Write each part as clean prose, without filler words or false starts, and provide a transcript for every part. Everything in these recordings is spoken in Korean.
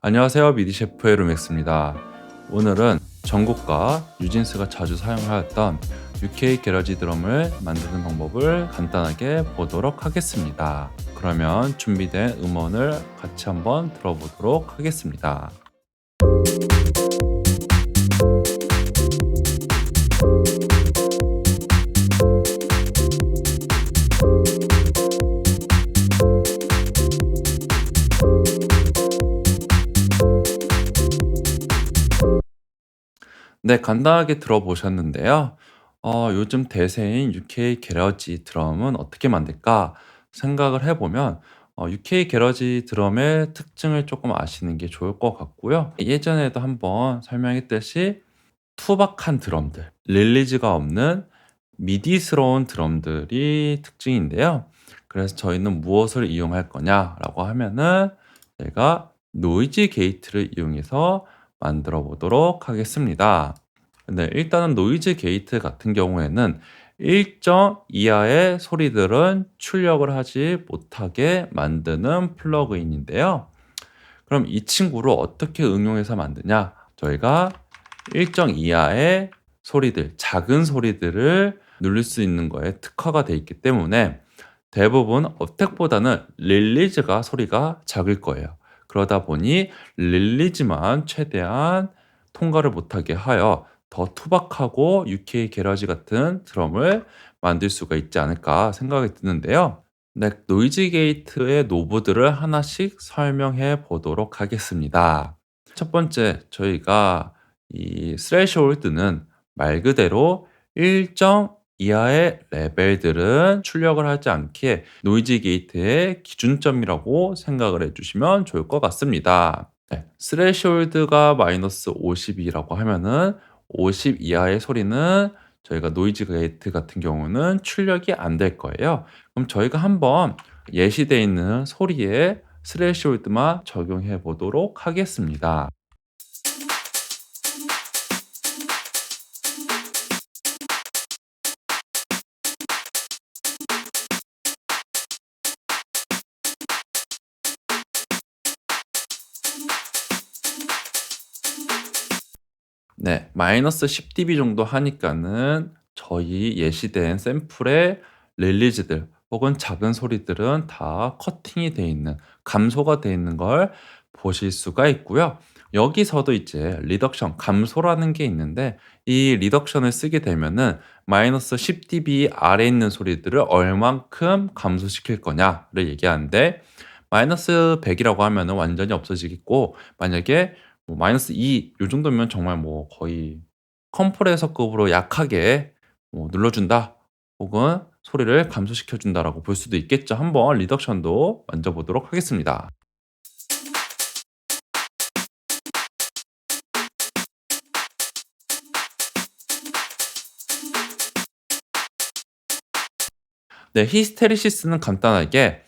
안녕하세요. 미디 셰프의 루맥스입니다. 오늘은 정국과 뉴진스가 자주 사용하였던 UK 게러지 드럼을 만드는 방법을 간단하게 보도록 하겠습니다. 그러면 준비된 음원을 같이 한번 들어보도록 하겠습니다. 네, 간단하게 들어보셨는데요. 요즘 대세인 UK 게러지 드럼은 어떻게 만들까 생각을 해보면 UK 게러지 드럼의 특징을 조금 아시는 게 좋을 것 같고요. 예전에도 한번 설명했듯이 투박한 드럼들, 릴리즈가 없는 미디스러운 드럼들이 특징인데요. 그래서 저희는 무엇을 이용할 거냐라고 하면은 제가 노이즈 게이트를 이용해서 만들어 보도록 하겠습니다. 네, 일단은 노이즈 게이트 같은 경우에는 일정 이하의 소리들은 출력을 하지 못하게 만드는 플러그인인데요. 그럼 이 친구를 어떻게 응용해서 만드냐? 저희가 일정 이하의 소리들, 작은 소리들을 누릴 수 있는 거에 특화가 돼 있기 때문에 대부분 어택보다는 릴리즈가 소리가 작을 거예요. 그러다 보니 릴리즈만 최대한 통과를 못하게 하여 더 투박하고 UK 게러지 같은 드럼을 만들 수가 있지 않을까 생각이 드는데요. 네, 노이즈 게이트의 노브들을 하나씩 설명해 보도록 하겠습니다. 첫 번째, 저희가 이 스레시홀드는 말 그대로 일정 이하의 레벨들은 출력을 하지 않게 노이즈 게이트의 기준점이라고 생각을 해주시면 좋을 것 같습니다. 네, 스레시홀드가 마이너스 50이라고 하면은 50 이하의 소리는 저희가 노이즈 게이트 같은 경우는 출력이 안 될 거예요. 그럼 저희가 한번 예시되어 있는 소리에 스레시홀드만 적용해 보도록 하겠습니다. 네, 마이너스 10dB 정도 하니까는 저희 예시된 샘플의 릴리즈들 혹은 작은 소리들은 다 커팅이 돼 있는, 감소가 돼 있는 걸 보실 수가 있고요. 여기서도 이제 리덕션, 감소라는 게 있는데 이 리덕션을 쓰게 되면은 마이너스 10dB 아래에 있는 소리들을 얼만큼 감소시킬 거냐를 얘기하는데 마이너스 100이라고 하면은 완전히 없어지겠고 만약에 뭐 마이너스 2 요 정도면 정말 뭐 거의 컴프레서급으로 약하게 뭐 눌러준다 혹은 소리를 감소시켜 준다라고 볼 수도 있겠죠. 한번 리덕션도 만져 보도록 하겠습니다. 네, 히스테리시스는 간단하게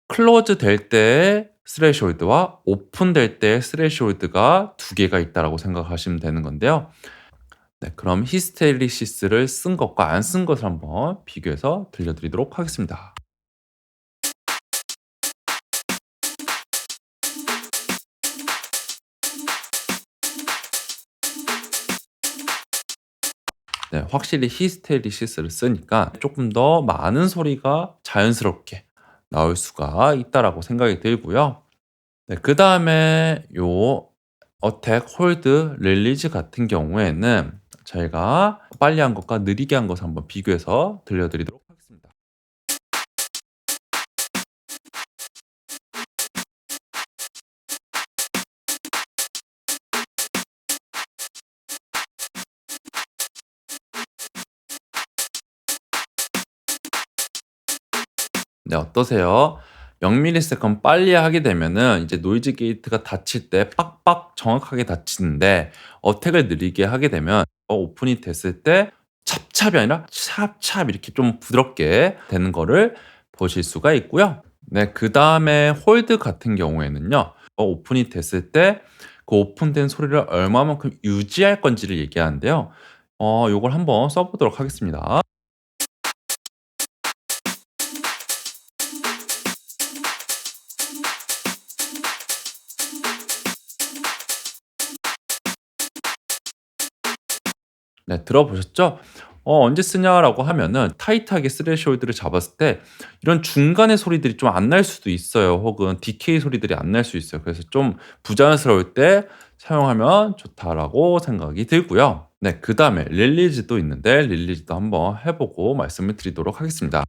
클로즈 될 때의 스레시홀드와 오픈될 때의 스레시홀드가 두 개가 있다라고 생각하시면 되는 건데요. 네, 그럼 히스테리시스를 쓴 것과 안 쓴 것을 한번 비교해서 들려드리도록 하겠습니다. 네, 확실히 히스테리시스를 쓰니까 조금 더 많은 소리가 자연스럽게 나올 수가 있다라고 생각이 들고요. 네, 그다음에 요 어택, 홀드, 릴리즈 같은 경우에는 저희가 빨리 한 것과 느리게 한 것을 한번 비교해서 들려드리도록 하겠습니다. 네, 어떠세요? 0ms 빨리 하게 되면은 이제 노이즈 게이트가 닫힐 때 빡빡 정확하게 닫히는데 어택을 느리게 하게 되면 오픈이 됐을 때 찹찹이 아니라 찹찹 이렇게 좀 부드럽게 되는 거를 보실 수가 있고요. 네, 그다음에 홀드 같은 경우에는요. 오픈이 됐을 때 그 오픈된 소리를 얼마만큼 유지할 건지를 얘기하는데요. 요걸 한번 써 보도록 하겠습니다. 네, 들어보셨죠? 언제 쓰냐라고 하면은 타이트하게 스레시홀드를 잡았을 때 이런 중간의 소리들이 좀 안 날 수도 있어요. 혹은 디케이 소리들이 안 날 수 있어요. 그래서 좀 부자연스러울 때 사용하면 좋다라고 생각이 들고요. 네, 그다음에 릴리즈도 있는데 릴리즈도 한번 해 보고 말씀을 드리도록 하겠습니다.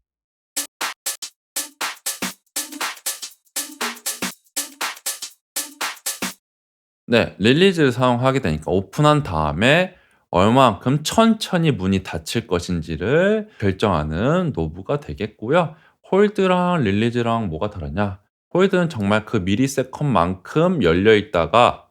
네. 릴리즈를 사용하게 되니까 오픈한 다음에 얼마만큼 천천히 문이 닫힐 것인지를 결정하는 노브가 되겠고요. 홀드랑 릴리즈랑 뭐가 다르냐? 홀드는 정말 그 밀리세컨만큼 열려 있다가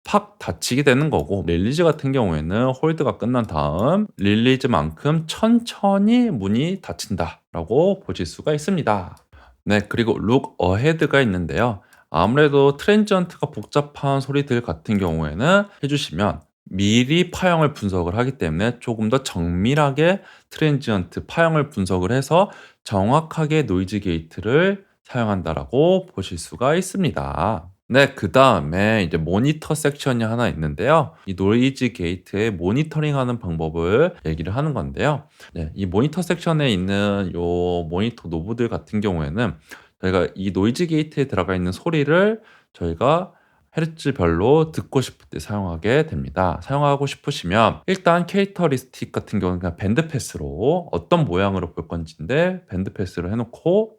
팍 닫히게 되는 거고, 릴리즈 같은 경우에는 홀드가 끝난 다음 릴리즈만큼 천천히 문이 닫힌다라고 보실 수가 있습니다. 네, 그리고 룩 어헤드가 있는데요. 아무래도 트랜지언트가 복잡한 소리들 같은 경우에는 해주시면 미리 파형을 분석을 하기 때문에 조금 더 정밀하게 트랜지언트 파형을 분석을 해서 정확하게 노이즈 게이트를 사용한다라고 보실 수가 있습니다. 네, 그다음에 이제 모니터 섹션이 하나 있는데요. 이 노이즈 게이트의 모니터링하는 방법을 얘기를 하는 건데요. 네, 이 모니터 섹션에 있는 요 모니터 노브들 같은 경우에는 저희가 이 노이즈 게이트에 들어가 있는 소리를 저희가 헤르츠별로 듣고 싶을 때 사용하게 됩니다. 사용하고 싶으시면 일단 캐릭터리스틱 같은 경우는 그냥 밴드 패스로 어떤 모양으로 볼 건지인데 밴드 패스로 해놓고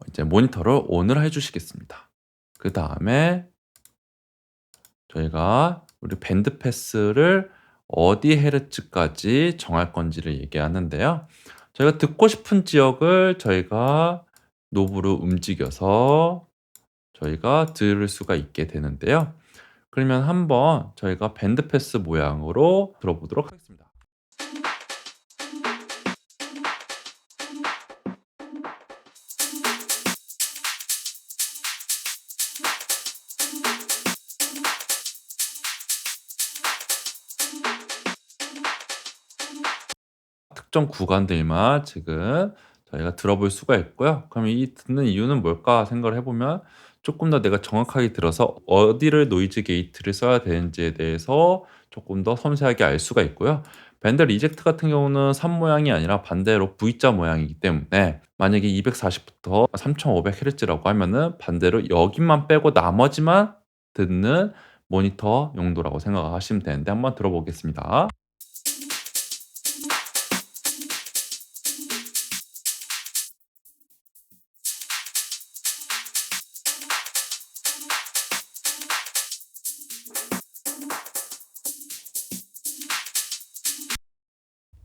이제 모니터를 ON을 해주시겠습니다. 그 다음에 저희가 우리 밴드 패스를 어디 헤르츠까지 정할 건지를 얘기하는데요. 저희가 듣고 싶은 지역을 저희가 노브로 움직여서 저희가 들을 수가 있게 되는데요. 그러면 한번 저희가 밴드 패스 모양으로 들어보도록 하겠습니다. 특정 구간들만 지금 저희가 들어볼 수가 있고요. 그럼 이 듣는 이유는 뭘까 생각을 해보면 조금 더 내가 정확하게 들어서 어디를 노이즈 게이트를 써야 되는지에 대해서 조금 더 섬세하게 알 수가 있고요. 밴드 리젝트 같은 경우는 3 모양이 아니라 반대로 V자 모양이기 때문에 만약에 240부터 3500Hz라고 하면은 반대로 여기만 빼고 나머지만 듣는 모니터 용도라고 생각하시면 되는데 한번 들어보겠습니다.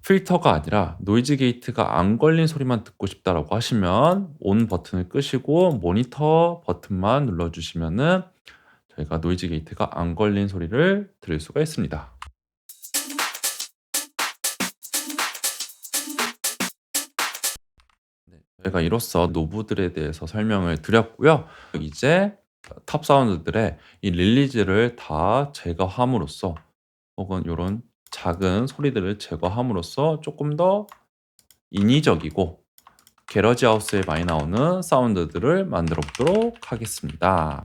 필터가 아니라 노이즈 게이트가 안 걸린 소리만 듣고 싶다라고 하시면 온 버튼을 끄시고 모니터 버튼만 눌러주시면은 저희가 노이즈 게이트가 안 걸린 소리를 들을 수가 있습니다. 네, 저희가 이로써 노브들에 대해서 설명을 드렸고요. 이제 탑 사운드들의 이 릴리즈를 다 제거함으로써 혹은 요런 작은 소리들을 제거함으로써 조금 더 인위적이고 게러지 하우스에 많이 나오는 사운드들을 만들어 보도록 하겠습니다.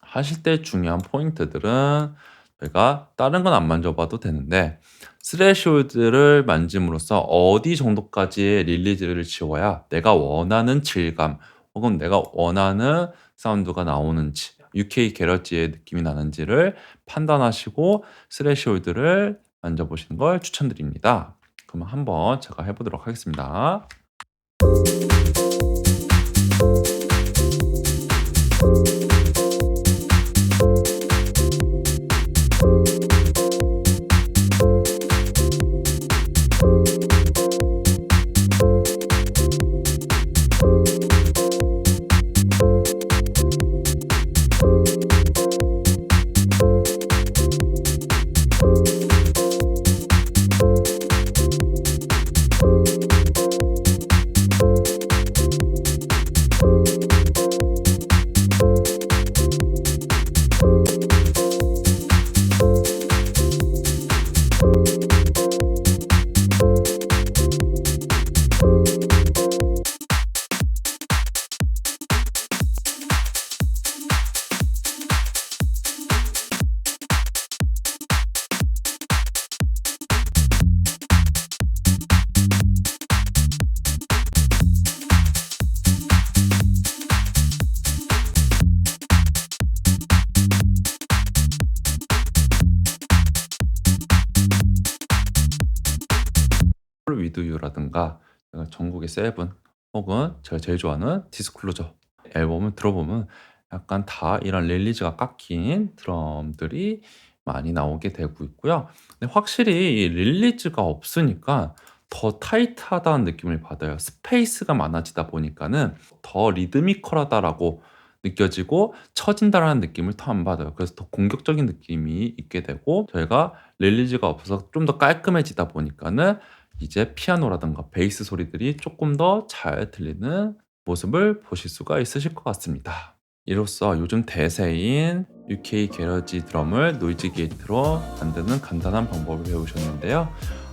하실 때 중요한 포인트들은 저희가 다른 건 안 만져봐도 되는데 스레시홀드를 만짐으로써 어디 정도까지의 릴리즈를 지워야 내가 원하는 질감 혹은 내가 원하는 사운드가 나오는지 UK 게러지의 느낌이 나는지를 판단하시고 스레시홀드를 만져보시는 걸 추천드립니다. 그럼 한번 제가 해보도록 하겠습니다. 위드 유라든가 제가 전국의 세븐 혹은 제가 제일 좋아하는 디스클로저 앨범을 들어보면 약간 다 이런 릴리즈가 깎인 드럼들이 많이 나오게 되고 있고요. 근데 확실히 이 릴리즈가 없으니까 더 타이트하다는 느낌을 받아요. 스페이스가 많아지다 보니까는 더 리드미컬하다라고 느껴지고 처진다라는 느낌을 더 안 받아요. 그래서 더 공격적인 느낌이 있게 되고 저희가 릴리즈가 없어서 좀 더 깔끔해지다 보니까는 이제 피아노라든가 베이스 소리들이 조금 더 잘 들리는 모습을 보실 수가 있으실 것 같습니다. 이로써 요즘 대세인 UK 게러지 드럼을 노이즈 게이트로 만드는 간단한 방법을 배우셨는데요.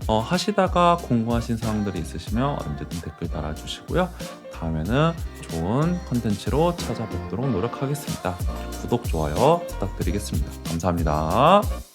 하시다가 궁금하신 사항들이 있으시면 언제든 댓글 달아주시고요. 다음에는 좋은 컨텐츠로 찾아뵙도록 노력하겠습니다. 구독, 좋아요 부탁드리겠습니다. 감사합니다.